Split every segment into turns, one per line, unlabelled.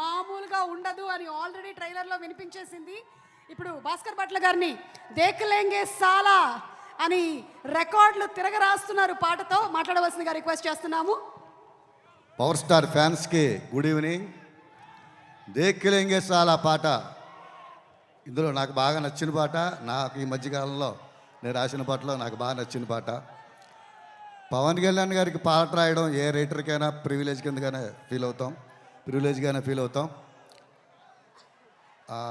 మామూలుగా ఉండదు అని ఆల్రెడీ ట్రైలర్లో వినిపించేసింది. ఇప్పుడు భాస్కర్ భట్ల గారిని దేఖలేంగే సాలా అని రికార్డులు తిరగరాస్తున్నారు పాటతో మాట్లాడవలసిందిగా రిక్వెస్ట్ చేస్తున్నాము.
పవర్ స్టార్ ఫ్యాన్స్కి గుడ్ ఈవినింగ్. దేఖలేంగే సాలా పాట ఇందులో నాకు బాగా నచ్చిన పాట. నాకు ఈ మధ్యకాలంలో నేను రాసిన పాటలో నాకు బాగా నచ్చిన పాట. పవన్ కళ్యాణ్ గారికి పాట రాయడం ఏ రైటర్కైనా ప్రివిలేజ్గానే ఫీల్ అవుతాం.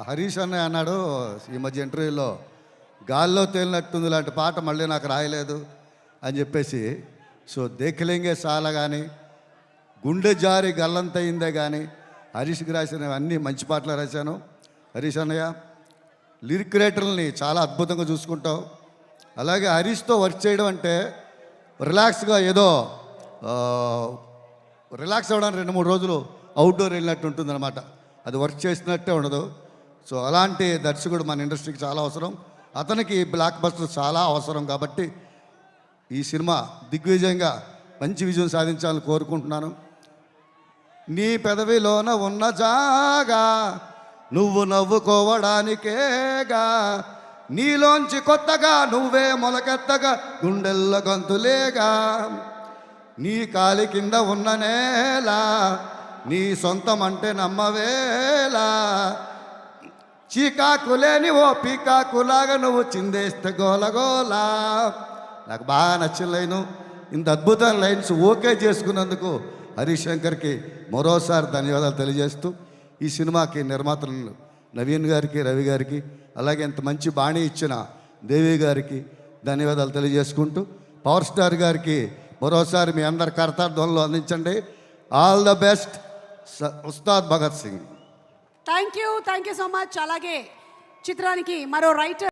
హరీష్ అన్న అన్నాడు ఈ మధ్య ఇంటర్వ్యూలో, గాల్లో తేలినట్టుంది లాంటి పాట మళ్ళీ నాకు రాయలేదు అని చెప్పేసి. సో దేఖలేంగే సాలా కానీ, గుండె జారి గల్లంతయిందే కానీ హరీష్కి రాసిన అన్నీ మంచి పాటలు రాశాను. హరీష్ అన్నయ్య లిరిక్ రైటర్లని చాలా అద్భుతంగా చూసుకుంటావు. అలాగే హరీష్తో వర్క్ చేయడం అంటే రిలాక్స్గా ఏదో రిలాక్స్ అవ్వడానికి 2-3 రోజులు అవుట్డోర్ వెళ్ళినట్టు ఉంటుందన్నమాట. అది వర్క్ చేసినట్టే ఉండదు. సో అలాంటి దర్శకుడు మన ఇండస్ట్రీకి చాలా అవసరం. అతనికి బ్లాక్ బస్టర్ చాలా అవసరం. కాబట్టి ఈ సినిమా దిగ్విజయంగా మంచి విజయం సాధించాలని కోరుకుంటున్నాను. నీ పెదవిలోన ఉన్న జాగా నువ్వు నవ్వుకోవడానికేగా, నీలోంచి కొత్తగా నువ్వే మొలకెత్తగా గుండెల్ల గంతులేగా, నీ కాలి కింద ఉన్న నేల నీ సొంతం అంటే నమ్మవేలా, చీకాకులేని ఓ పీకాకులాగా నువ్వు చిందేస్తే గోలగోలా. నాకు బాగా నచ్చిన లైను. ఇంత అద్భుతమైన లైన్స్ ఓకే చేసుకున్నందుకు హరీష్ శంకర్కి మరోసారి ధన్యవాదాలు తెలియజేస్తూ, ఈ సినిమాకి నిర్మాతలు నవీన్ గారికి, రవి గారికి, అలాగే ఇంత మంచి బాణీ ఇచ్చిన దేవి గారికి ధన్యవాదాలు తెలియజేసుకుంటూ, పవర్ స్టార్ గారికి మరోసారి మీ అందరి కర్తార్థంలో అందించండి. All the best Ustaad Bhagat Singh.
Thank you so much. అలాగే చిత్రానికి మరో రైటర్